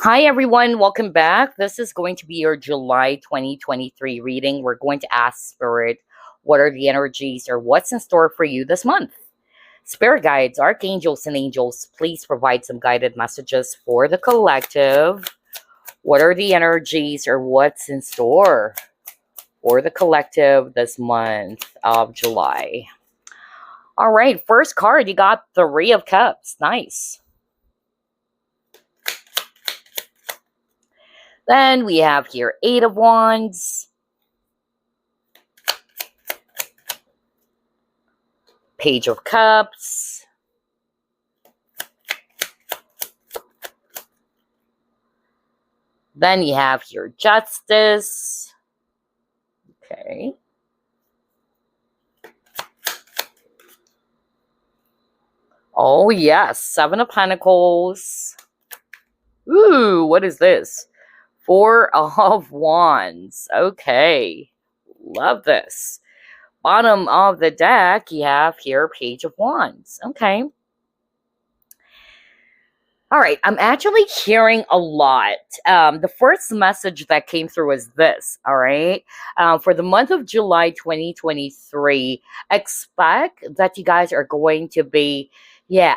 Hi, everyone. Welcome back. This is going to be your July 2023 reading. We're going to ask Spirit what are the energies or what's in store for you this month. Spirit guides, archangels, and angels, please provide some guided messages for the collective. What are the energies or what's in store for the collective this month of July? All right, first card, you got Three of Cups. Nice. Then we have here Eight of Wands, Page of Cups, then you have here Justice, okay, oh yes, Seven of Pentacles, ooh, what is this? Four of Wands, okay, love this. Bottom of the deck, you have here Page of Wands, okay. All right, I'm actually hearing a lot. The first message that came through is this, all right? For the month of July 2023, expect that you guys are going to be,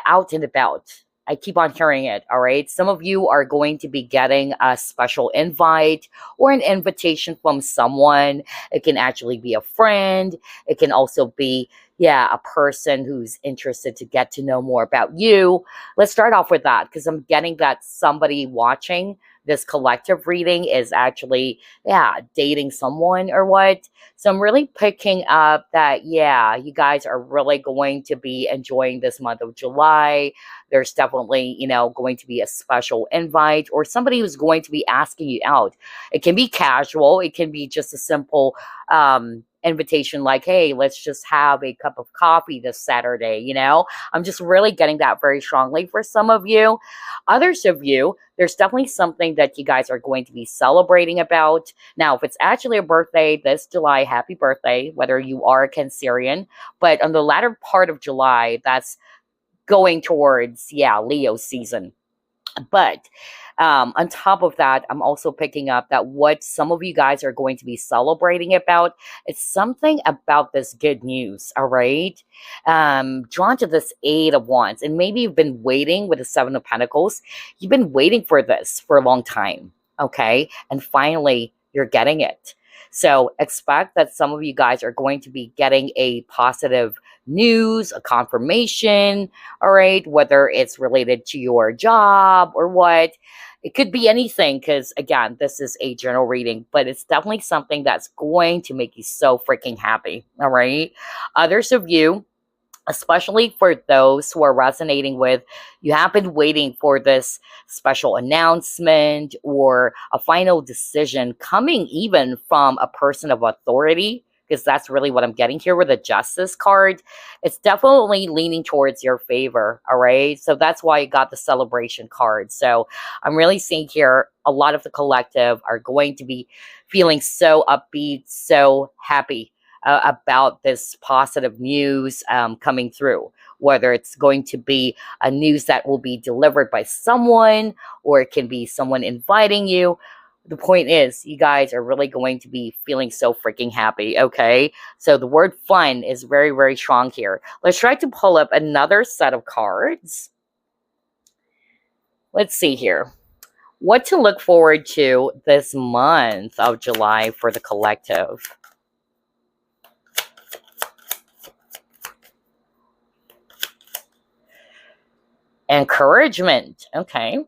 out and about. I keep on hearing it, all right? Some of you are going to be getting a special invite or an invitation from someone. It can actually be a friend. It can also be, a person who's interested to get to know more about you. Let's start off with that because I'm getting that somebody watching this collective reading is actually, dating someone or what. So I'm really picking up that, you guys are really going to be enjoying this month of July. There's definitely, going to be a special invite or somebody who's going to be asking you out. It can be casual. It can be just a simple, invitation like, hey, let's just have a cup of coffee this Saturday. I'm just really getting that very strongly for some of you. Others of you, there's definitely something that you guys are going to be celebrating about. Now, if it's actually a birthday this July, happy birthday, whether you are a Cancerian. But on the latter part of July, that's going towards, Leo season. But on top of that, I'm also picking up that what some of you guys are going to be celebrating about, it's something about this good news, all right? Drawn to this Eight of Wands, and maybe you've been waiting with the Seven of Pentacles. You've been waiting for this for a long time, okay? And finally, you're getting it. So expect that some of you guys are going to be getting a positive news, a confirmation, all right, whether it's related to your job or what. It could be anything because, again, this is a general reading, but it's definitely something that's going to make you so freaking happy, all right? Others of you, especially for those who are resonating with, you have been waiting for this special announcement or a final decision coming even from a person of authority, because that's really what I'm getting here with the Justice card. It's definitely leaning towards your favor, all right? So that's why you got the Celebration card. So I'm really seeing here a lot of the collective are going to be feeling so upbeat, so happy about this positive news coming through, whether it's going to be a news that will be delivered by someone or it can be someone inviting you. The point is, you guys are really going to be feeling so freaking happy, okay? So the word fun is very, very strong here. Let's try to pull up another set of cards. Let's see here. What to look forward to this month of July for the collective. Encouragement, okay.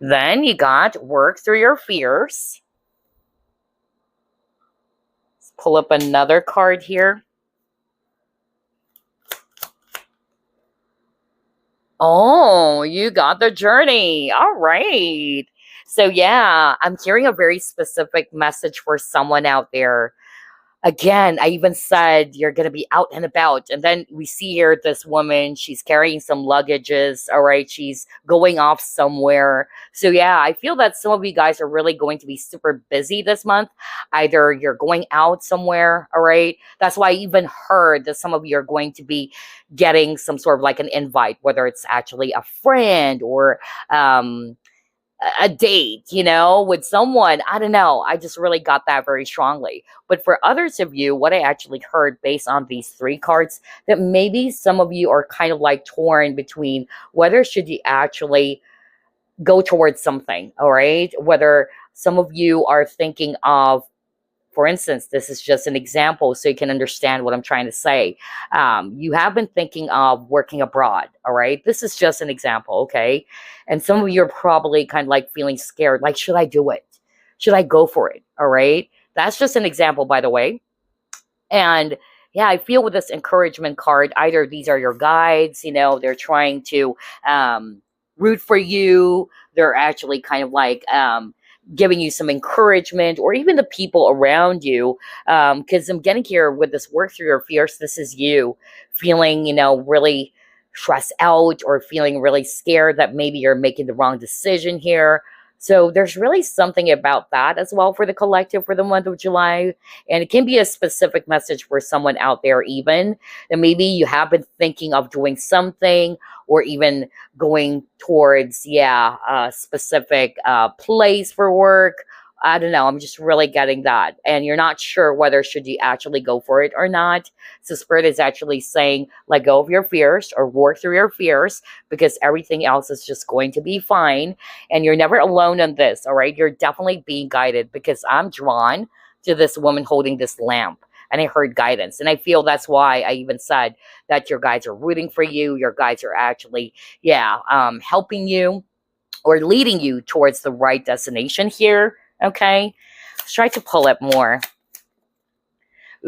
Then you got work through your fears. Let's pull up another card here. Oh, you got the journey. All right. So I'm hearing a very specific message for someone out there. Again, I even said you're going to be out and about. And then we see here this woman, she's carrying some luggages. All right. She's going off somewhere. So, yeah, I feel that some of you guys are really going to be super busy this month. Either you're going out somewhere. All right. That's why I even heard that some of you are going to be getting some sort of like an invite, whether it's actually a friend or, a date, with someone. I don't know. I just really got that very strongly. But for others of you, what I actually heard based on these three cards, that maybe some of you are kind of like torn between whether should you actually go towards something, all right? Whether some of you are thinking of, for instance, this is just an example so you can understand what I'm trying to say. You have been thinking of working abroad, all right? This is just an example, okay? And some of you are probably kind of like feeling scared, like, should I do it? Should I go for it? All right? That's just an example, by the way. And yeah, I feel with this encouragement card, either these are your guides, they're trying to root for you. They're actually kind of like giving you some encouragement, or even the people around you. Because I'm getting here with this work through your fears. This is you feeling, really stressed out or feeling really scared that maybe you're making the wrong decision here. So there's really something about that as well for the collective for the month of July. And it can be a specific message for someone out there, even that maybe you have been thinking of doing something, or even going towards, a specific place for work. I don't know. I'm just really getting that. And you're not sure whether should you actually go for it or not. So Spirit is actually saying, let go of your fears or work through your fears, because everything else is just going to be fine. And you're never alone in this, all right? You're definitely being guided, because I'm drawn to this woman holding this lamp. And I heard guidance. And I feel that's why I even said that your guides are rooting for you. Your guides are actually, helping you or leading you towards the right destination here. Okay. Let's try to pull it more.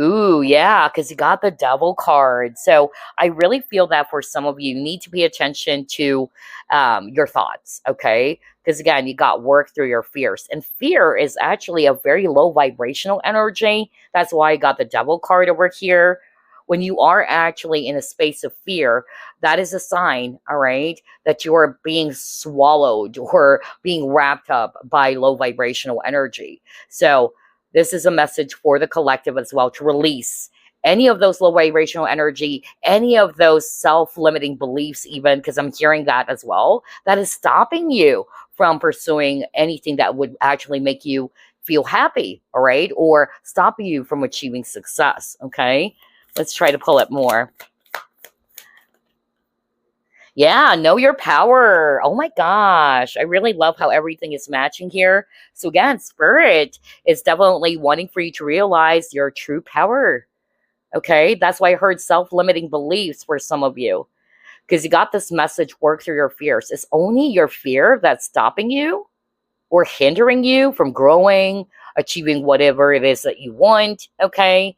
Ooh, yeah, because you got the devil card. So I really feel that for some of you, you need to pay attention to your thoughts, okay? Because again, you got work through your fears. And fear is actually a very low vibrational energy. That's why I got the devil card over here. When you are actually in a space of fear, that is a sign, all right, that you are being swallowed or being wrapped up by low vibrational energy. So this is a message for the collective as well, to release any of those low vibrational energy, any of those self-limiting beliefs, even, because I'm hearing that as well, that is stopping you from pursuing anything that would actually make you feel happy, all right, or stopping you from achieving success, okay? Let's try to pull it more. Yeah, know your power. Oh my gosh. I really love how everything is matching here. So again, Spirit is definitely wanting for you to realize your true power. Okay, that's why I heard self-limiting beliefs for some of you. Because you got this message, work through your fears. It's only your fear that's stopping you or hindering you from growing, achieving whatever it is that you want. Okay.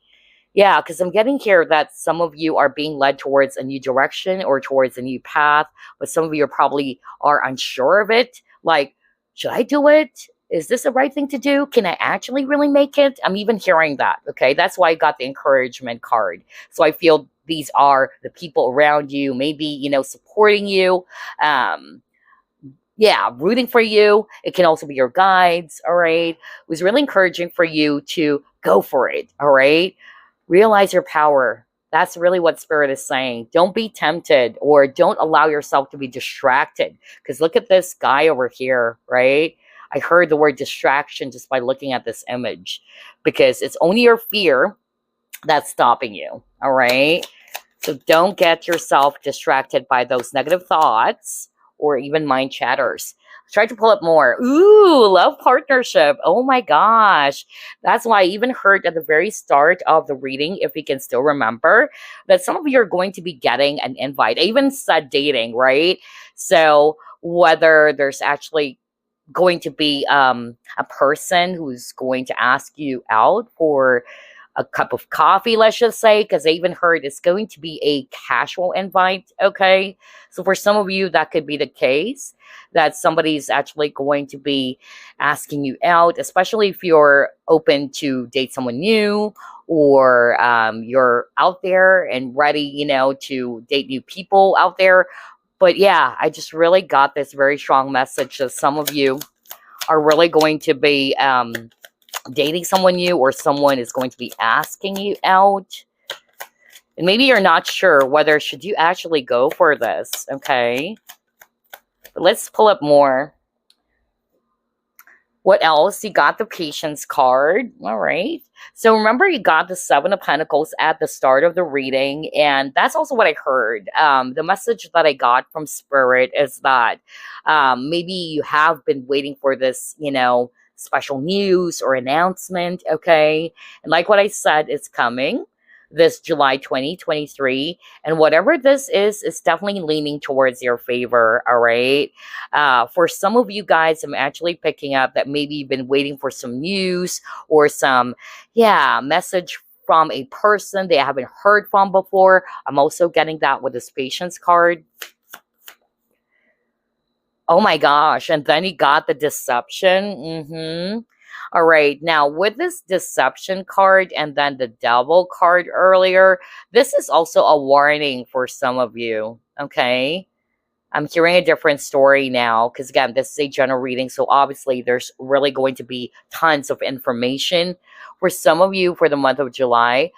Yeah, because I'm getting here that some of you are being led towards a new direction or towards a new path, but some of you probably are unsure of it. Like, should I do it? Is this the right thing to do? Can I actually really make it? I'm even hearing that. Okay, that's why I got the encouragement card. So I feel these are the people around you, maybe, supporting you. Rooting for you. It can also be your guides. All right. It was really encouraging for you to go for it. All right. Realize your power. That's really what Spirit is saying. Don't be tempted, or don't allow yourself to be distracted. Because look at this guy over here, right? I heard the word distraction just by looking at this image, because it's only your fear that's stopping you. All right. So don't get yourself distracted by those negative thoughts or even mind chatters. Try to pull up more. Ooh, love partnership. Oh my gosh. That's why I even heard at the very start of the reading, if you can still remember, that some of you are going to be getting an invite. I even said dating, right? So whether there's actually going to be a person who's going to ask you out for a cup of coffee, let's just say, because I even heard it's going to be a casual invite. Okay. So for some of you, that could be the case that somebody's actually going to be asking you out, especially if you're open to date someone new or you're out there and ready, to date new people out there. But yeah, I just really got this very strong message that some of you are really going to be dating someone new, or someone is going to be asking you out. And maybe you're not sure whether should you actually go for this, okay? But let's pull up more. What else? You got the patience card. All right. So remember, you got the Seven of Pentacles at the start of the reading. And that's also what I heard. The message that I got from Spirit is that maybe you have been waiting for this, special news or announcement. Okay. And like what I said, it's coming this July 2023. And whatever this is definitely leaning towards your favor. All right. For some of you guys, I'm actually picking up that maybe you've been waiting for some news or some, message from a person they haven't heard from before. I'm also getting that with this patience card. Oh my gosh. And then you got the deception. All right. Now, with this deception card and then the devil card earlier, this is also a warning for some of you. Okay. I'm hearing a different story now because, again, this is a general reading. So obviously, there's really going to be tons of information. For some of you, for the month of July,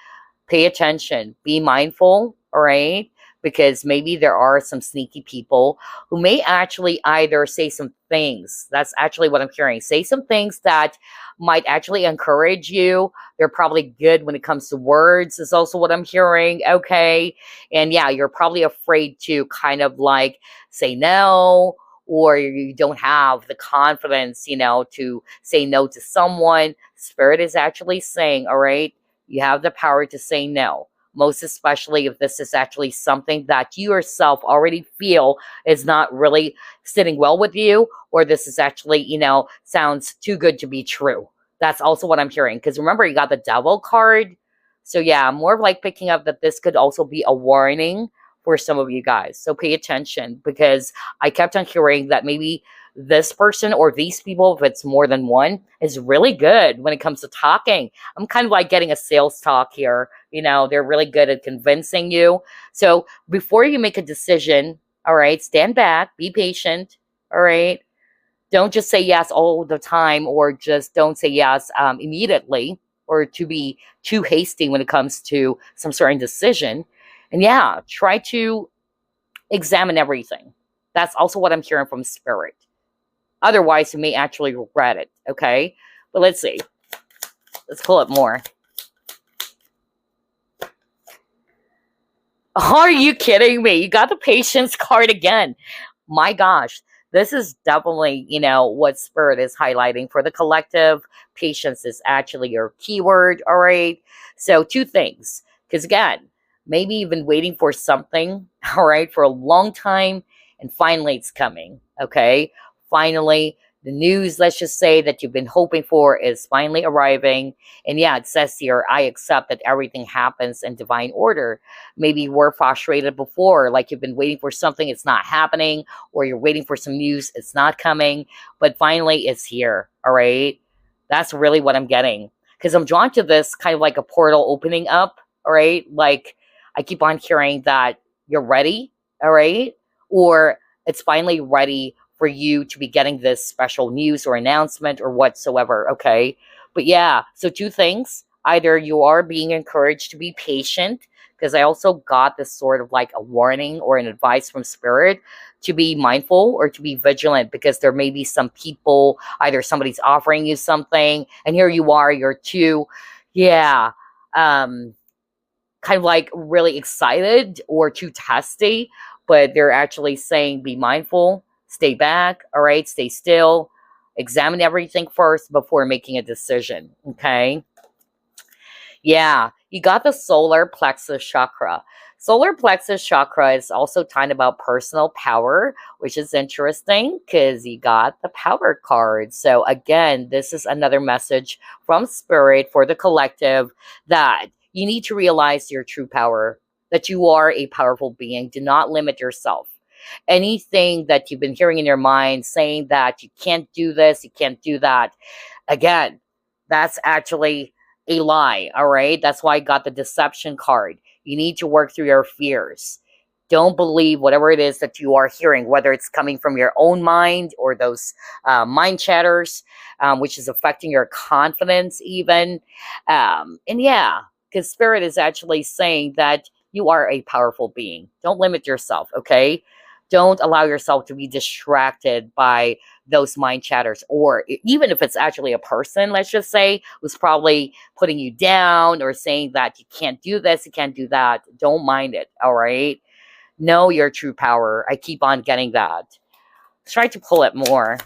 pay attention. Be mindful, all right? Because maybe there are some sneaky people who may actually either say some things. That's actually what I'm hearing. Say some things that might actually encourage you. They're probably good when it comes to words, is also what I'm hearing. Okay. And yeah, you're probably afraid to kind of like say no, or you don't have the confidence, to say no to someone. Spirit is actually saying, all right, you have the power to say no. Most especially if this is actually something that you yourself already feel is not really sitting well with you, or this is actually, sounds too good to be true. That's also what I'm hearing. Because remember, you got the devil card. So yeah, I'm more of like picking up that this could also be a warning for some of you guys. So pay attention, because I kept on hearing that maybe this person or these people, if it's more than one, is really good when it comes to talking. I'm kind of like getting a sales talk here. They're really good at convincing you. So before you make a decision, all right, stand back, be patient, all right? Don't just say yes all the time, or just don't say yes immediately, or to be too hasty when it comes to some certain decision. And yeah, try to examine everything. That's also what I'm hearing from Spirit. Otherwise, you may actually regret it, okay? But let's see. Let's pull up more. Are you kidding me? You got the patience card again. My gosh, this is definitely, what Spirit is highlighting for the collective. Patience is actually your keyword, all right? So two things. Because again, maybe you've been waiting for something, all right, for a long time, and finally it's coming, okay? Finally, the news, let's just say, that you've been hoping for is finally arriving. And yeah, it says here, I accept that everything happens in divine order. Maybe you were frustrated before, like you've been waiting for something, it's not happening, or you're waiting for some news, it's not coming, but finally it's here, all right? That's really what I'm getting. Because I'm drawn to this kind of like a portal opening up, all right? Like, I keep on hearing that you're ready, all right? Or it's finally ready for you to be getting this special news or announcement or whatsoever, okay? But yeah, so two things. Either you are being encouraged to be patient, because I also got this sort of like a warning or an advice from Spirit to be mindful or to be vigilant, because there may be some people, either somebody's offering you something, and here you are, you're too, kind of like really excited or too testy, but they're actually saying be mindful, stay back, all right, stay still, examine everything first before making a decision, okay? Yeah, You got the solar plexus chakra. Solar plexus chakra is also talking about personal power, which is interesting because you got the power card. So, again, this is another message from Spirit for the collective that you need to realize your true power, that you are a powerful being. Do not limit yourself. Anything that you've been hearing in your mind saying that you can't do this, you can't do that, again, that's actually a lie, all right? That's why I got the deception card. You need to work through your fears. Don't believe whatever it is that you are hearing, whether it's coming from your own mind or those mind chatters, which is affecting your confidence, even. And yeah, because Spirit is actually saying that you are a powerful being. Don't limit yourself, okay? Don't allow yourself to be distracted by those mind chatters, or even if it's actually a person, let's just say, who's probably putting you down or saying that you can't do this, you can't do that. Don't mind it, all right? Know your true power. I keep on getting that. Let's try to pull it more.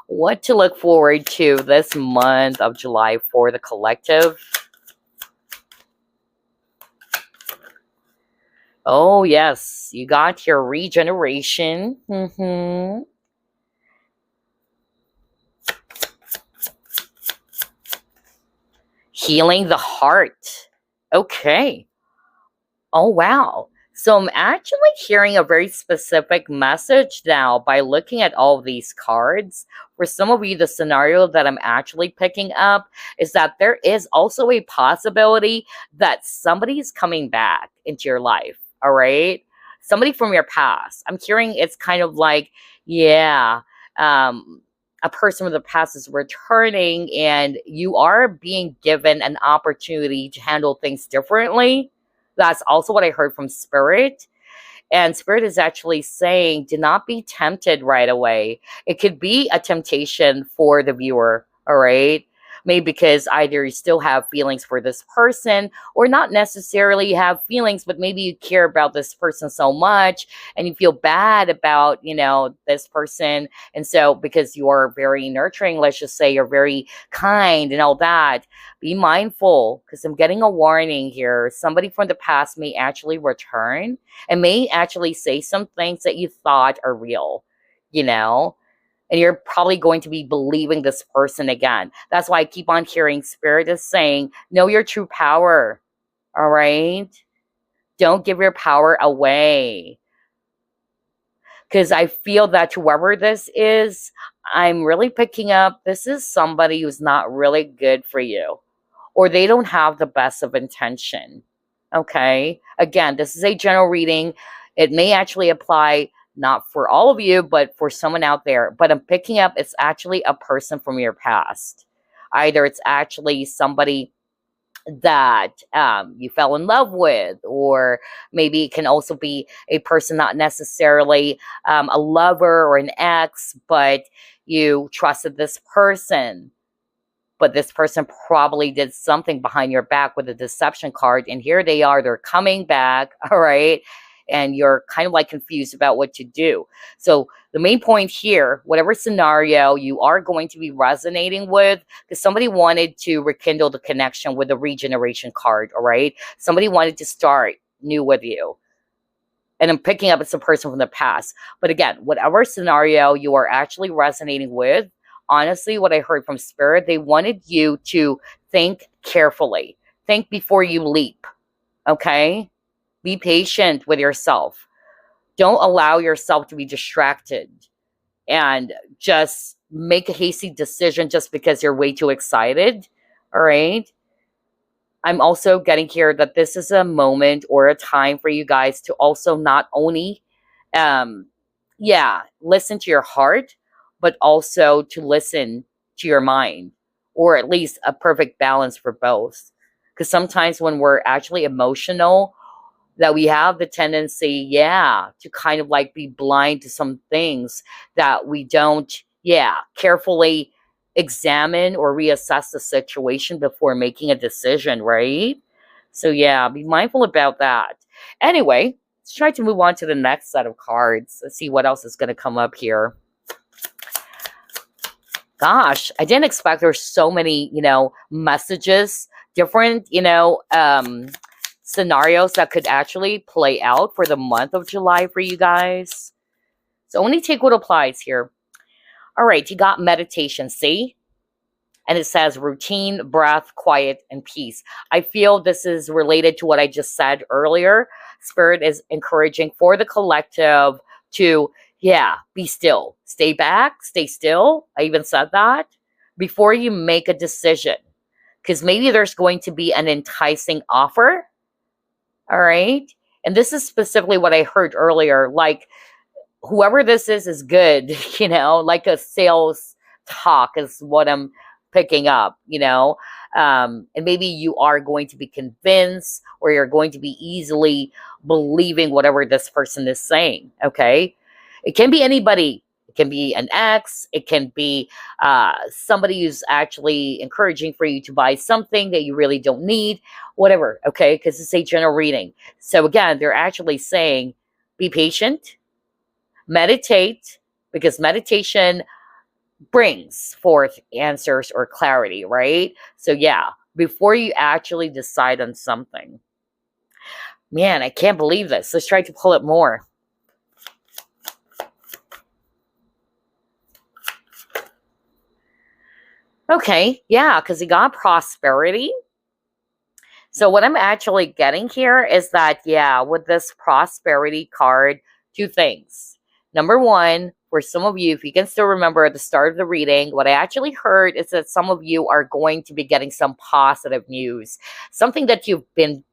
What to look forward to this month of July for the collective? Oh, yes, you got your regeneration. Healing the heart. Okay. Oh, wow. So I'm actually hearing a very specific message now by looking at all of these cards. For some of you, the scenario that I'm actually picking up is that there is also a possibility that somebody is coming back into your life. All right. Somebody from your past. I'm hearing it's kind of like, yeah, a person from the past is returning and you are being given an opportunity to handle things differently. That's also what I heard from Spirit. And Spirit is actually saying, do not be tempted right away. It could be a temptation for the viewer, all right? Maybe because either you still have feelings for this person, or not necessarily have feelings, but maybe you care about this person so much and you feel bad about, this person. And so because you're very nurturing, let's just say you're very kind and all that, be mindful because I'm getting a warning here. Somebody from the past may actually return and may actually say some things that you thought are real, you know? And you're probably going to be believing this person again. That's why I keep on hearing Spirit is saying, know your true power. All right? Don't give your power away. Because I feel that whoever this is, I'm really picking up, this is somebody who's not really good for you. Or they don't have the best of intention. Okay? Again, this is a general reading. It may actually apply not for all of you, but for someone out there. But I'm picking up it's actually a person from your past. Either it's actually somebody that you fell in love with, or maybe it can also be a person, not necessarily a lover or an ex, but you trusted this person. But this person probably did something behind your back with a deception card. And here they are, they're coming back, all right? And you're kind of like confused about what to do. So the main point here, whatever scenario you are going to be resonating with, because somebody wanted to rekindle the connection with the regeneration card, all right? Somebody wanted to start new with you. And I'm picking up it's a person from the past. But again, whatever scenario you are actually resonating with, honestly, what I heard from Spirit, they wanted you to think carefully. Think before you leap, okay? Be patient with yourself. Don't allow yourself to be distracted and just make a hasty decision just because you're way too excited, all right? I'm also getting here that this is a moment or a time for you guys to also not only, listen to your heart, but also to listen to your mind, or at least a perfect balance for both. Because sometimes when we're actually emotional, that we have the tendency, to kind of like be blind to some things that we don't, carefully examine or reassess the situation before making a decision, right? So, be mindful about that. Anyway, let's try to move on to the next set of cards. Let's see what else is going to come up here. Gosh, I didn't expect there's so many, messages different, scenarios that could actually play out for the month of July for you guys. So only take what applies here. All right, you got meditation, see? And it says routine, breath, quiet, and peace. I feel this is related to what I just said earlier. Spirit is encouraging for the collective to, yeah, be still. Stay back, stay still. I even said that before you make a decision. Because maybe there's going to be an enticing offer. All right. And this is specifically what I heard earlier. Like, whoever this is good, like a sales talk is what I'm picking up, and maybe you are going to be convinced or you're going to be easily believing whatever this person is saying. Okay. It can be anybody. It can be an ex. It can be somebody who's actually encouraging for you to buy something that you really don't need, whatever. Okay. Because it's a general reading. So again, they're actually saying, be patient, meditate, because meditation brings forth answers or clarity, right? So yeah, before you actually decide on something. Man, I can't believe this. Let's try to pull it more. Okay, yeah, because you got prosperity. So what I'm actually getting here is that, yeah, with this prosperity card, two things. Number one, for some of you, if you can still remember at the start of the reading, what I actually heard is that some of you are going to be getting some positive news, something that you've been,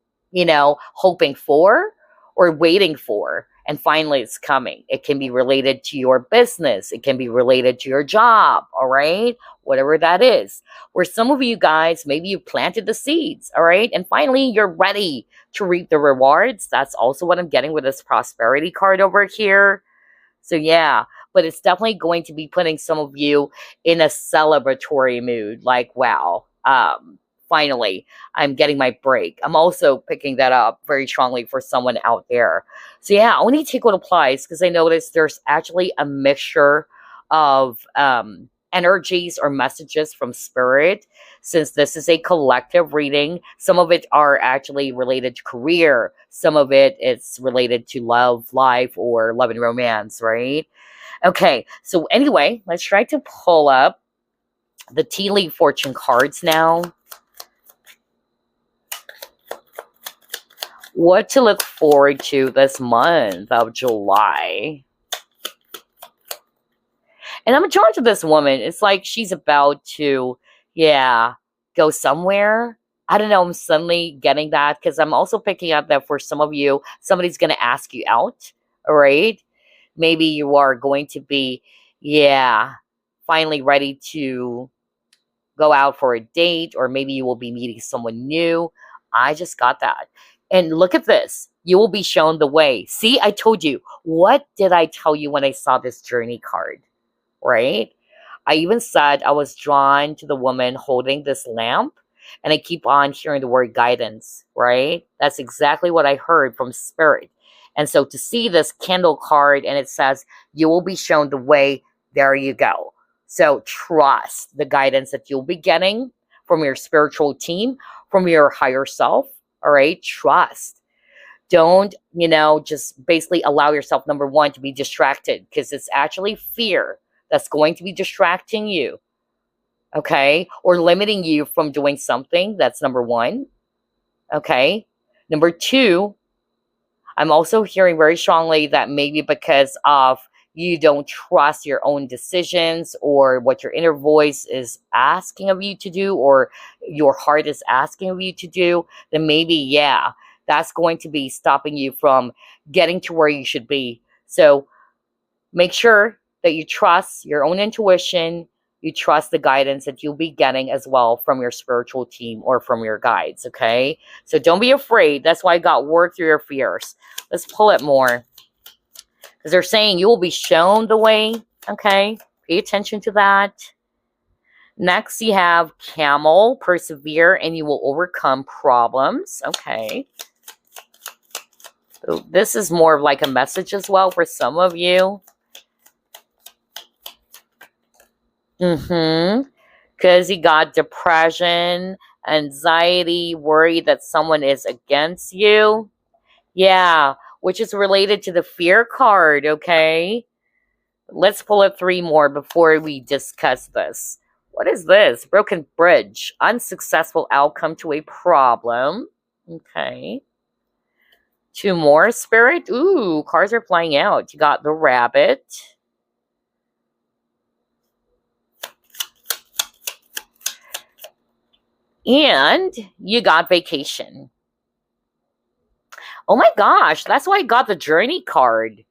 hoping for or waiting for. And finally, it's coming. It can be related to your business. It can be related to your job, all right? Whatever that is. Where some of you guys, maybe you planted the seeds, all right? And finally, you're ready to reap the rewards. That's also what I'm getting with this prosperity card over here. So yeah, but it's definitely going to be putting some of you in a celebratory mood. Like, wow, finally, I'm getting my break. I'm also picking that up very strongly for someone out there. So yeah, I only take what applies because I noticed there's actually a mixture of energies or messages from spirit. Since this is a collective reading, some of it are actually related to career. Some of it is related to love, life, or love and romance, right? Okay, so anyway, let's try to pull up the tea leaf fortune cards now. What to look forward to this month of July. And I'm drawn to this woman. It's like she's about to, go somewhere. I don't know. I'm suddenly getting that because I'm also picking up that for some of you, somebody's going to ask you out. All right. Maybe you are going to be, finally ready to go out for a date, or maybe you will be meeting someone new. I just got that. And look at this. You will be shown the way. See, I told you. What did I tell you when I saw this journey card? Right? I even said I was drawn to the woman holding this lamp, and I keep on hearing the word guidance, right? That's exactly what I heard from spirit. And so to see this candle card and it says, you will be shown the way, there you go. So trust the guidance that you'll be getting from your spiritual team, from your higher self, all right? Trust. Don't, just basically allow yourself, number one, to be distracted, because it's actually fear that's going to be distracting you, okay? Or limiting you from doing something. That's number one, okay? Number two, I'm also hearing very strongly that maybe because of you don't trust your own decisions or what your inner voice is asking of you to do, or your heart is asking of you to do, then maybe, that's going to be stopping you from getting to where you should be. So make sure that you trust your own intuition, you trust the guidance that you'll be getting as well from your spiritual team or from your guides, okay? So don't be afraid. That's why I got work through your fears. Let's pull it more. Because they're saying you will be shown the way, okay? Pay attention to that. Next, you have Camel, persevere, and you will overcome problems, okay? So this is more of like a message as well for some of you. Because you got depression, anxiety, worry that someone is against you. Yeah, which is related to the fear card, okay? Let's pull up three more before we discuss this. What is this? Broken bridge. Unsuccessful outcome to a problem. Okay. Two more, Spirit. Ooh, cards are flying out. You got the rabbit. And you got vacation. Oh my gosh, that's why I got the journey card.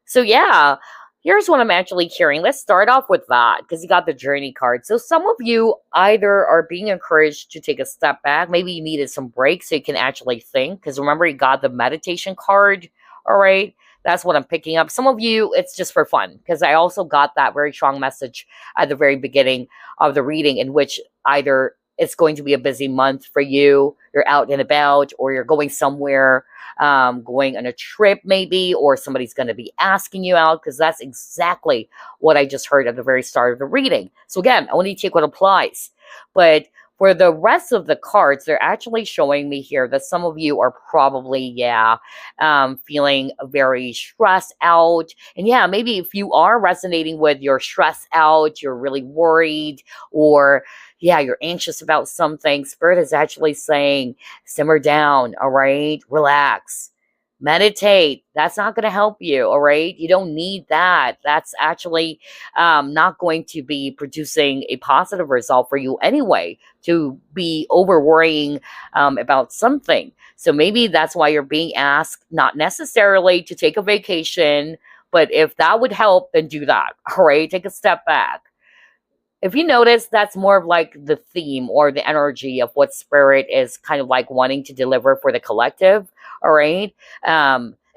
So yeah, here's what I'm actually hearing. Let's start off with that because you got the journey card. So some of you either are being encouraged to take a step back. Maybe you needed some breaks so you can actually think. Because remember, you got the meditation card. All right. That's what I'm picking up. Some of you, it's just for fun. Because I also got that very strong message at the very beginning of the reading, in which either it's going to be a busy month for you, you're out and about, or you're going somewhere, going on a trip maybe, or somebody's going to be asking you out, because that's exactly what I just heard at the very start of the reading. So again, only take what applies. But for the rest of the cards, they're actually showing me here that some of you are probably, feeling very stressed out. And yeah, maybe if you are resonating with you're stressed out, you're really worried, or yeah, you're anxious about something, Spirit is actually saying, simmer down, all right? Relax. Meditate. That's not going to help you, all right? You don't need that. That's actually not going to be producing a positive result for you anyway, to be over worrying about something. So maybe that's why you're being asked not necessarily to take a vacation, but if that would help, then do that, all right? Take a step back. If you notice, that's more of like the theme or the energy of what Spirit is kind of like wanting to deliver for the collective. All right.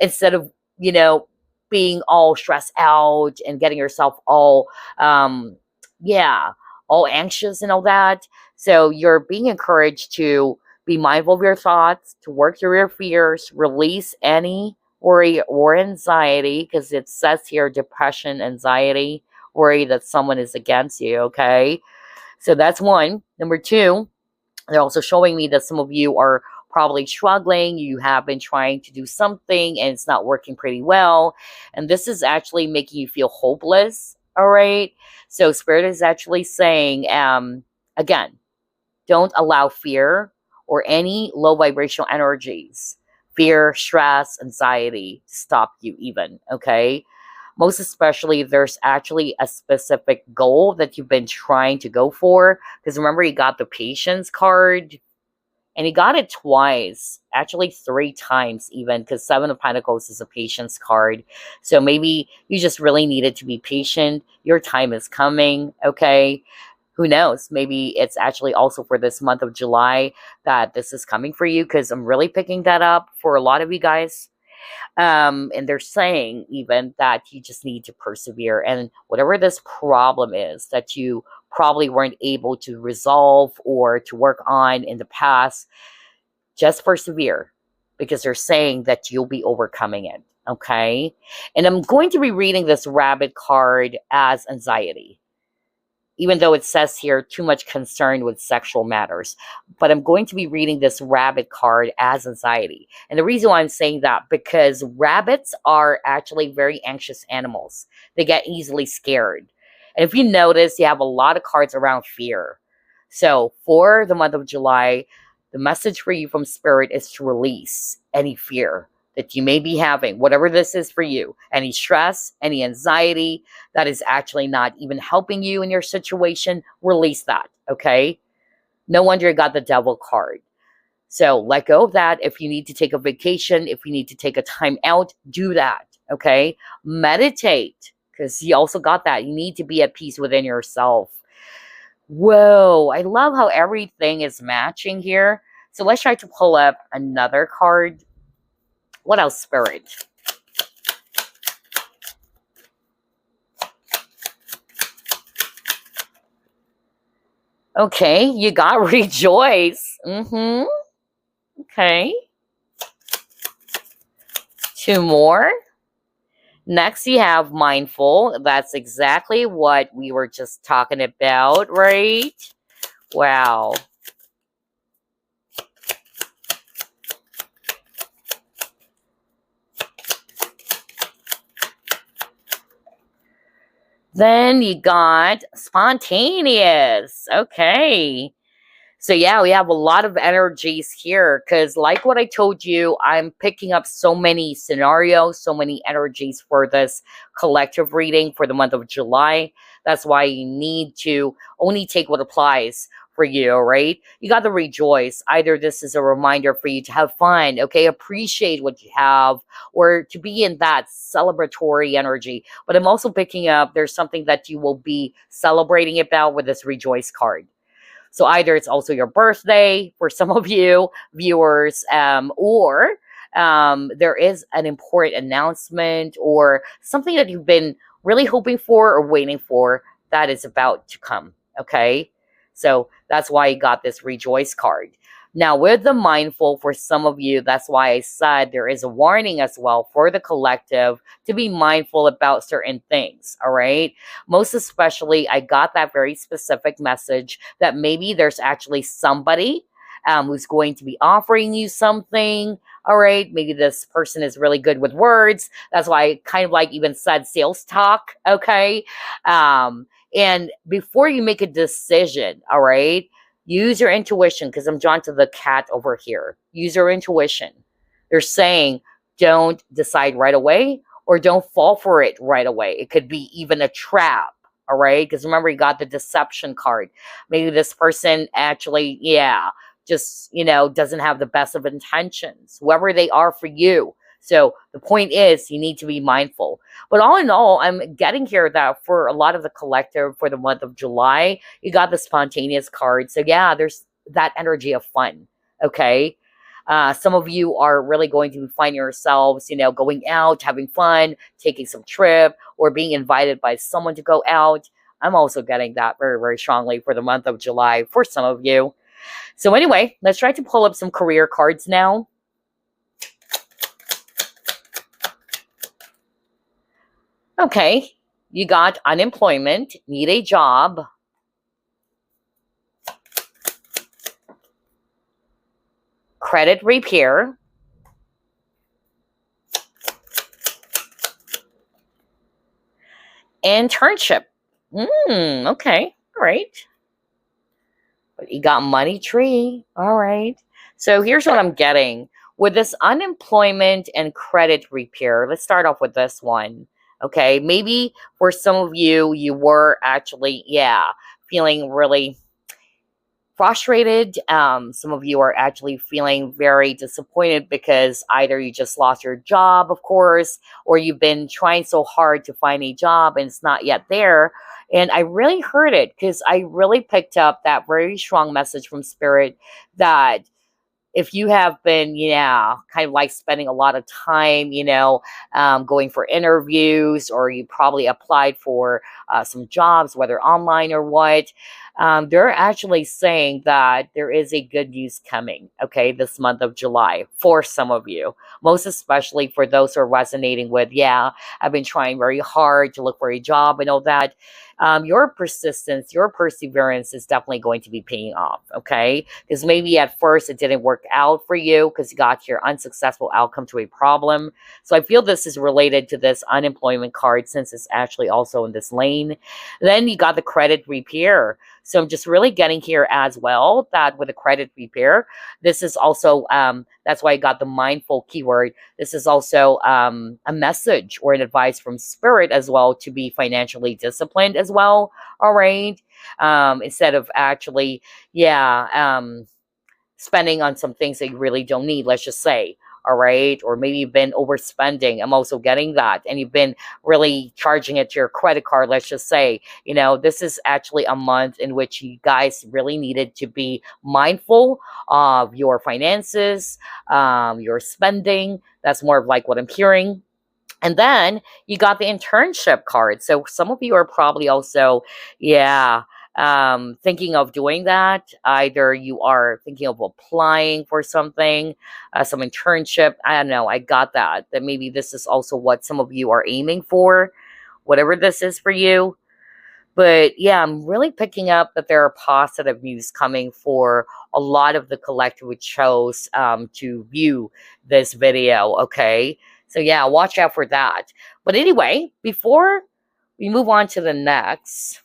Instead of, you know, being all stressed out and getting yourself all, yeah, all anxious and all that. So you're being encouraged to be mindful of your thoughts, to work through your fears, release any worry or anxiety, because it says here depression, anxiety, worry that someone is against you, okay? So that's one. Number two, they're also showing me that some of you are probably struggling. You have been trying to do something and it's not working pretty well. And this is actually making you feel hopeless, all right? So Spirit is actually saying, again, don't allow fear or any low vibrational energies, fear, stress, anxiety, to stop you even, okay? Most especially, there's actually a specific goal that you've been trying to go for. Because remember, you got the patience card, and you got it twice, actually three times even, because Seven of Pentacles is a patience card. So maybe you just really needed to be patient. Your time is coming, okay? Who knows? Maybe it's actually also for this month of July that this is coming for you, because I'm really picking that up for a lot of you guys. And they're saying even that you just need to persevere. And whatever this problem is that you probably weren't able to resolve or to work on in the past, just persevere, because they're saying that you'll be overcoming it. Okay. And I'm going to be reading this rabbit card as anxiety, even though it says here too much concern with sexual matters. But I'm going to be reading this rabbit card as anxiety. And the reason why I'm saying that, because rabbits are actually very anxious animals. They get easily scared. And if you notice, you have a lot of cards around fear. So for the month of July, the message for you from Spirit is to release any fear that you may be having, whatever this is for you, any stress, any anxiety that is actually not even helping you in your situation, release that, okay? No wonder you got the Devil card. So let go of that. If you need to take a vacation, if you need to take a time out, do that, okay? Meditate, because you also got that. You need to be at peace within yourself. Whoa, I love how everything is matching here. So let's try to pull up another card. What else, Spirit? Okay, you got rejoice. Okay. Two more. Next, you have mindful. That's exactly what we were just talking about, right? Wow. Then you got spontaneous. Okay. So yeah, we have a lot of energies here because like what I told you, I'm picking up so many scenarios, so many energies for this collective reading for the month of July. That's why you need to only take what applies for you, right? You got to rejoice. Either this is a reminder for you to have fun, okay, appreciate what you have, or to be in that celebratory energy. But I'm also picking up there's something that you will be celebrating about with this rejoice card. So either it's also your birthday for some of you viewers, or there is an important announcement or something that you've been really hoping for or waiting for that is about to come. Okay. So that's why you got this rejoice card. Now, with the mindful, for some of you, that's why I said there is a warning as well for the collective to be mindful about certain things. All right. Most especially, I got that very specific message that maybe there's actually somebody who's going to be offering you something. All right, maybe this person is really good with words. That's why I kind of like even said sales talk. Okay. And before you make a decision, all right, use your intuition because I'm drawn to the cat over here. Use your intuition. They're saying don't decide right away or don't fall for it right away. It could be even a trap. All right. Because remember, you got the deception card. Maybe this person actually, yeah, just, doesn't have the best of intentions, whoever they are for you. So the point is, you need to be mindful. But all in all, I'm getting here that for a lot of the collective for the month of July, you got the spontaneous card. So yeah, there's that energy of fun. Okay. Some of you are really going to find yourselves, going out, having fun, taking some trip, or being invited by someone to go out. I'm also getting that very, very strongly for the month of July for some of you. So anyway, let's try to pull up some career cards now. Okay, you got unemployment, need a job, credit repair, internship. Okay, all right. But you got money tree. All right. So here's what I'm getting. With this unemployment and credit repair, let's start off with this one. Okay. Maybe for some of you, you were actually, yeah, feeling really frustrated. Some of you are actually feeling very disappointed because either you just lost your job, of course, or you've been trying so hard to find a job and it's not yet there. And I really heard it because I really picked up that very strong message from Spirit that if you have been, yeah, kind of like spending a lot of time, going for interviews, or you probably applied for some jobs, whether online or what, they're actually saying that there is a good news coming, okay, this month of July for some of you, most especially for those who are resonating with, yeah, I've been trying very hard to look for a job and all that. Your persistence, your perseverance is definitely going to be paying off, okay? Because maybe at first it didn't work out for you because you got your unsuccessful outcome to a problem. So I feel this is related to this unemployment card since it's actually also in this lane. Then you got the credit repair. So I'm just really getting here as well that with the credit repair, this is also, that's why I got the mindful keyword. This is also a message or an advice from Spirit as well to be financially disciplined as well. All right. Instead of actually, yeah, spending on some things that you really don't need, let's just say. All right. Or maybe you've been overspending. I'm also getting that. And you've been really charging it to your credit card. Let's just say, this is actually a month in which you guys really needed to be mindful of your finances, your spending. That's more of like what I'm hearing. And then you got the internship card. So some of you are probably also, yeah, thinking of doing that. Either you are thinking of applying for something, some internship. I don't know. I got that. That maybe this is also what some of you are aiming for, whatever this is for you. But yeah, I'm really picking up that there are positive news coming for a lot of the collective who chose to view this video. Okay. So yeah, watch out for that. But anyway, before We move on to the next.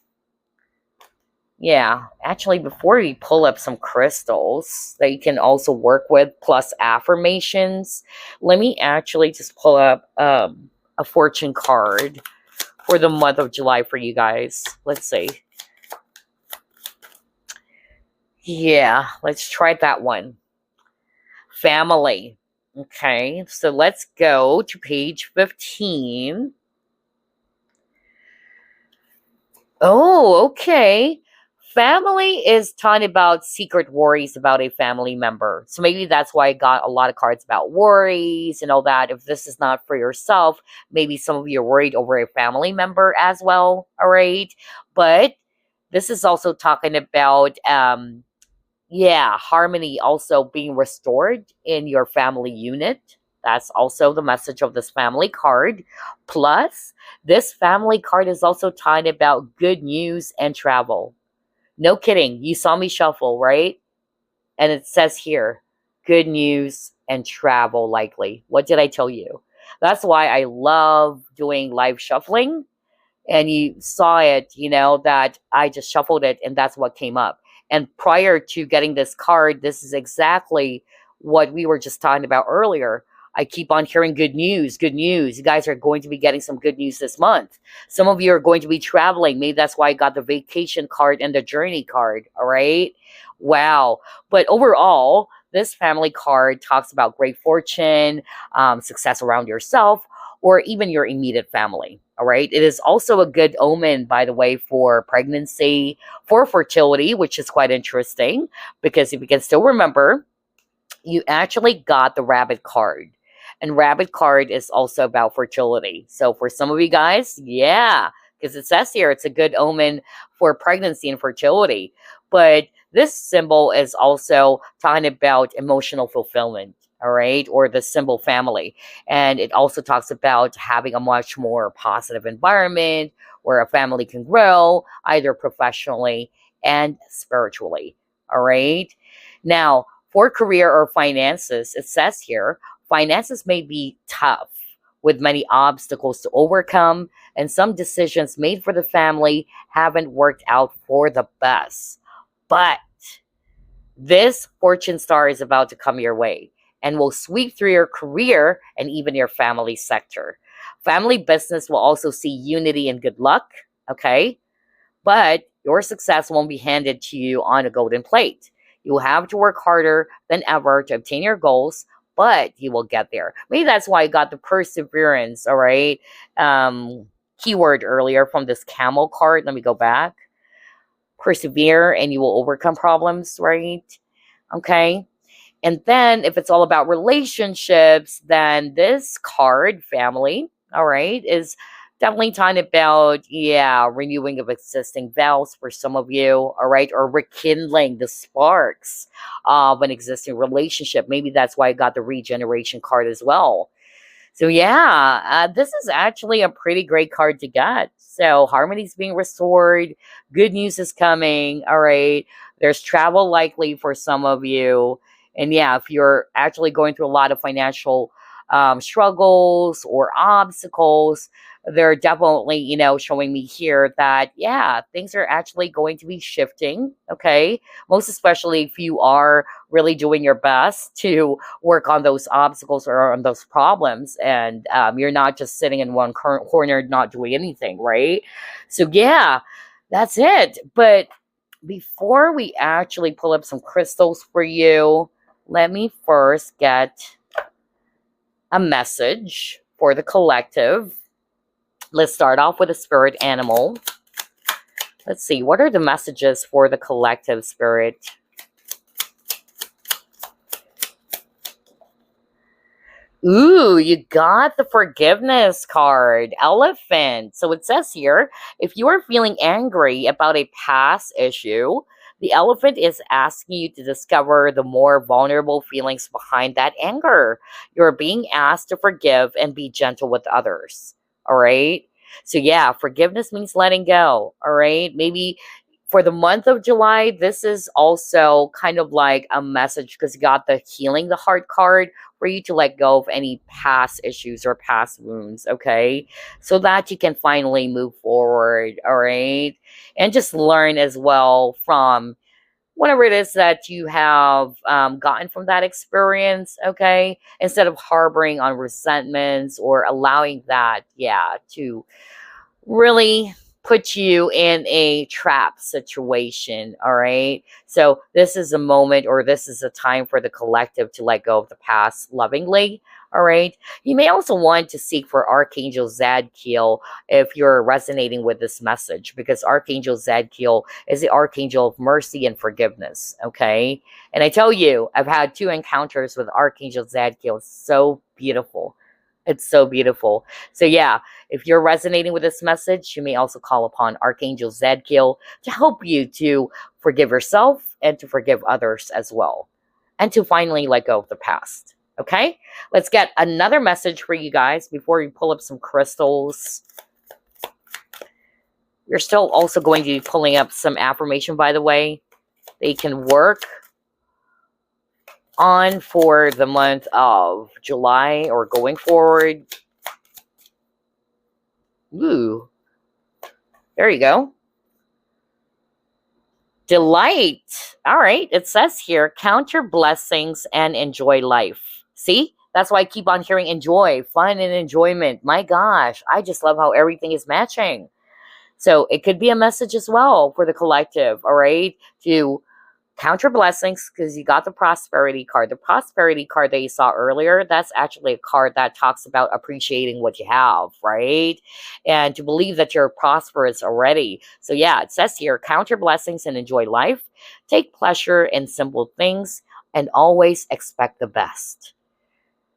Yeah, actually, before we pull up some crystals that you can also work with, plus affirmations, let me actually just pull up a fortune card for the month of July for you guys. Let's see. Yeah, let's try that one. Family. Okay, so let's go to page 15. Oh, okay. Family is talking about secret worries about a family member. So maybe that's why I got a lot of cards about worries and all that. If this is not for yourself, maybe some of you are worried over a family member as well. All right. But this is also talking about yeah, harmony also being restored in your family unit. That's also the message of this family card. Plus, this family card is also talking about good news and travel. No kidding. You saw me shuffle, right? And it says here, good news and travel likely. What did I tell you? That's why I love doing live shuffling, and you saw it, that I just shuffled it and that's what came up. And prior to getting this card, this is exactly what we were just talking about earlier. I keep on hearing good news, good news. You guys are going to be getting some good news this month. Some of you are going to be traveling. Maybe that's why I got the vacation card and the journey card. All right. Wow. But overall, this family card talks about great fortune, success around yourself, or even your immediate family. All right. It is also a good omen, by the way, for pregnancy, for fertility, which is quite interesting because if you can still remember, you actually got the rabbit card. And rabbit card is also about fertility. So for some of you guys, yeah, because it says here it's a good omen for pregnancy and fertility. But this symbol is also talking about emotional fulfillment, all right, or the symbol family. And it also talks about having a much more positive environment where a family can grow, either professionally and spiritually, all right? Now, for career or finances, it says here, finances may be tough with many obstacles to overcome, and some decisions made for the family haven't worked out for the best. But this fortune star is about to come your way and will sweep through your career and even your family sector. Family business will also see unity and good luck, okay? But your success won't be handed to you on a golden plate. You will have to work harder than ever to obtain your goals, but you will get there. Maybe that's why I got the perseverance, all right? Keyword earlier from this camel card. Let me go back. Persevere and you will overcome problems, right? Okay. And then if it's all about relationships, then this card, family, all right, is definitely talking about, yeah, renewing of existing vows for some of you, all right, or rekindling the sparks of an existing relationship. Maybe that's why I got the regeneration card as well. So yeah, this is actually a pretty great card to get. So harmony's being restored. Good news is coming. All right. There's travel likely for some of you. And yeah, if you're actually going through a lot of financial struggles or obstacles, they're definitely, showing me here that, yeah, things are actually going to be shifting. Okay. Most especially if you are really doing your best to work on those obstacles or on those problems. And you're not just sitting in one corner, not doing anything. Right. So, yeah, that's it. But before we actually pull up some crystals for you, let me first get a message for the collective. Let's start off with a spirit animal. Let's see, what are the messages for the collective spirit? Ooh, you got the forgiveness card, elephant. So it says here, if you are feeling angry about a past issue, the elephant is asking you to discover the more vulnerable feelings behind that anger. You're being asked to forgive and be gentle with others. All right. So yeah, forgiveness means letting go. All right. Maybe For the month of July, this is also kind of like a message because you got the healing the heart card for you to let go of any past issues or past wounds, okay? So that you can finally move forward, all right? And just learn as well from whatever it is that you have gotten from that experience, okay? Instead of harboring on resentments or allowing that, yeah, to really put you in a trap situation. All right. So, this is a moment or this is a time for the collective to let go of the past lovingly. All right. You may also want to seek for Archangel Zadkiel if you're resonating with this message, because Archangel Zadkiel is the Archangel of mercy and forgiveness. Okay. And I tell you, I've had 2 encounters with Archangel Zadkiel. It's so beautiful. It's so beautiful. So, yeah, if you're resonating with this message, you may also call upon Archangel Zadkiel to help you to forgive yourself and to forgive others as well, and to finally let go of the past. Okay, let's get another message for you guys before we pull up some crystals. You're still also going to be pulling up some affirmation, by the way, they can work on for the month of July or going forward. Ooh, there you go. Delight. All right. It says here, count your blessings and enjoy life. See? That's why I keep on hearing enjoy, fun, and enjoyment. My gosh, I just love how everything is matching. So it could be a message as well for the collective, all right? To count your blessings because you got the prosperity card. The prosperity card that you saw earlier, that's actually a card that talks about appreciating what you have, right? And to believe that you're prosperous already. So yeah, it says here, count your blessings and enjoy life. Take pleasure in simple things and always expect the best.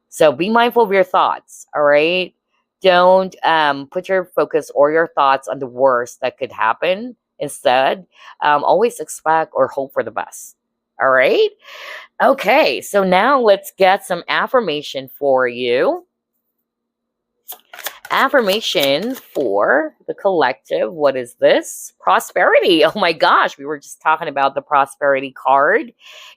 So be mindful of your thoughts, all right? Don't put your focus or your thoughts on the worst that could happen. Instead, always expect or hope for the best. All right? Okay, so now let's get some affirmation for you. Affirmation for the collective. What is this? Prosperity. Oh my gosh, we were just talking about the prosperity card.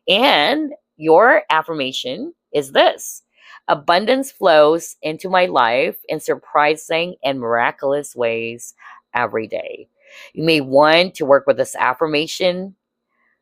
And your affirmation is this: abundance flows into my life in surprising and miraculous ways every day. You may want to work with this affirmation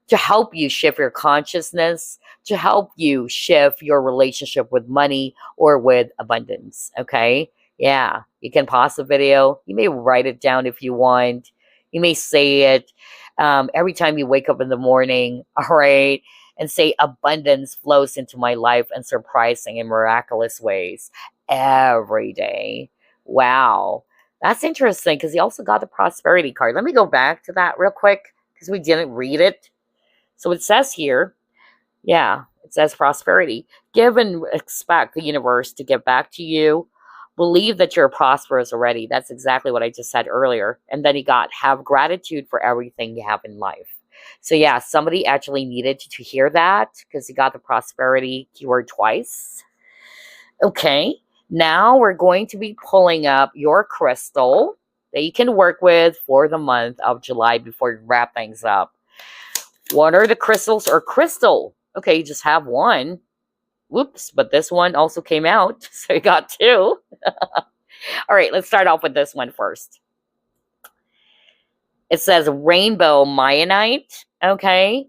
to help you shift your consciousness, to help you shift your relationship with money or with abundance. Okay. Yeah. You can pause the video. You may write it down if you want. You may say it every time you wake up in the morning. All right. And say, abundance flows into my life in surprising and miraculous ways every day. Wow. That's interesting because he also got the prosperity card. Let me go back to that real quick because we didn't read it. So it says here, yeah, it says prosperity. Give and expect the universe to give back to you. Believe that you're prosperous already. That's exactly what I just said earlier. And then you got have gratitude for everything you have in life. So yeah, somebody actually needed to hear that because you got the prosperity keyword twice. Okay, now we're going to be pulling up your crystal that you can work with for the month of July before you wrap things up. What are the crystals or crystal? Okay, you just have one. Whoops, but this one also came out, so you got 2. All right, let's start off with this one first. It says rainbow Mayanite, okay?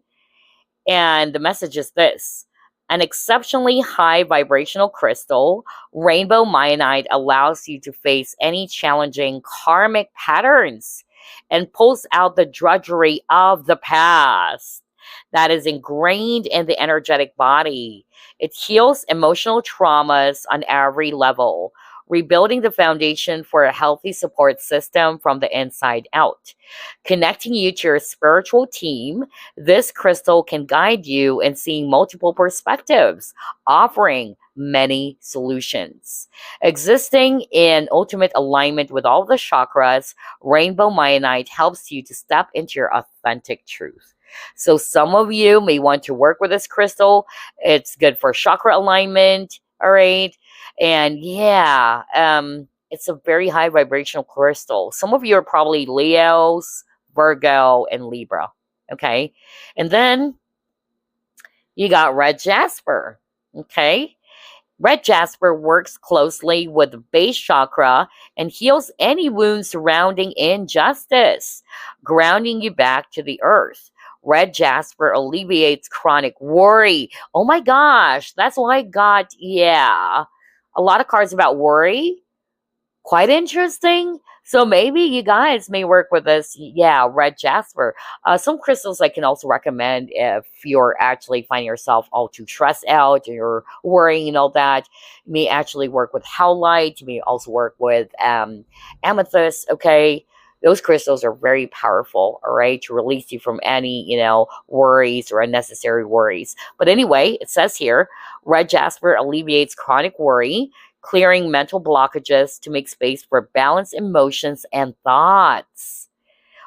And the message is this: an exceptionally high vibrational crystal, rainbow Mayanite allows you to face any challenging karmic patterns and pulls out the drudgery of the past that is ingrained in the energetic body. It heals emotional traumas on every level, rebuilding the foundation for a healthy support system from the inside out. Connecting you to your spiritual team, this crystal can guide you in seeing multiple perspectives, offering many solutions. Existing in ultimate alignment with all the chakras, rainbow Mayanite helps you to step into your authentic truth. So some of you may want to work with this crystal. It's good for chakra alignment, all right? And yeah, it's a very high vibrational crystal. Some of you are probably Leos, Virgo, and Libra. Okay. And then you got red jasper. Okay. Red jasper works closely with the base chakra and heals any wounds surrounding injustice, grounding you back to the earth. Red jasper alleviates chronic worry. Oh my gosh, that's why I got, yeah, a lot of cards about worry. Quite interesting. So maybe you guys may work with this. Yeah, red jasper. Some crystals I can also recommend if you're actually finding yourself all too stressed out, or you're worrying and all that. You may actually work with howlite. You may also work with amethyst. Okay. Those crystals are very powerful, all right, to release you from any, worries or unnecessary worries. But anyway, it says here, red jasper alleviates chronic worry, clearing mental blockages to make space for balanced emotions and thoughts.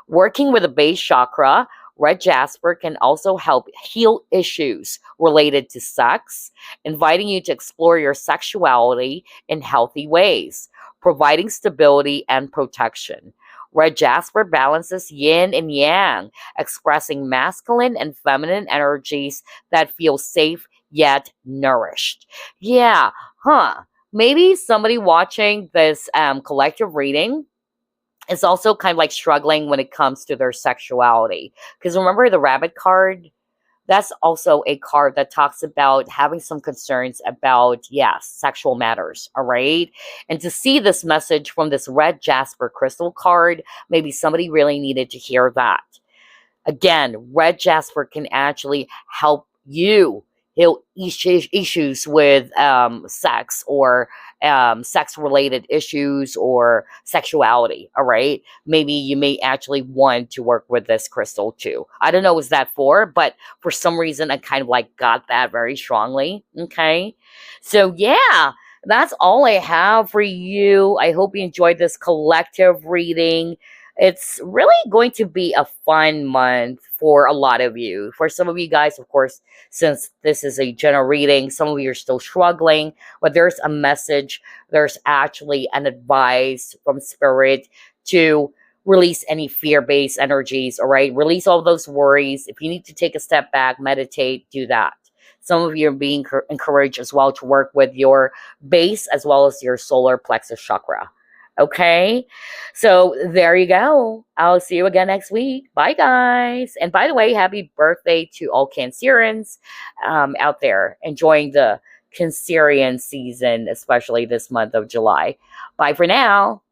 Working with the base chakra, red jasper can also help heal issues related to sex, inviting you to explore your sexuality in healthy ways, providing stability and protection. Red jasper balances yin and yang, expressing masculine and feminine energies that feel safe yet nourished. Yeah, huh. Maybe somebody watching this collective reading is also kind of like struggling when it comes to their sexuality. Because remember the rabbit card? That's also a card that talks about having some concerns about, yes, sexual matters. All right. And to see this message from this red jasper crystal card, maybe somebody really needed to hear that. Again, red jasper can actually help you heal issues with sex, or sex related issues, or sexuality. All right. Maybe you may actually want to work with this crystal too. I don't know what that for, but for some reason I kind of like got that very strongly. Okay. So yeah, that's all I have for you. I hope you enjoyed this collective reading. It's really going to be a fun month for a lot of you. For some of you guys, of course, since this is a general reading, some of you are still struggling, but there's a message, there's actually an advice from spirit to release any fear-based energies, all right? Release all those worries. If you need to take a step back, meditate, do that. Some of you are being encouraged as well to work with your base as well as your solar plexus chakra. Okay, so there you go. I'll see you again next week. Bye, guys. And by the way, happy birthday to all Cancerians out there enjoying the Cancerian season, especially this month of July. Bye for now.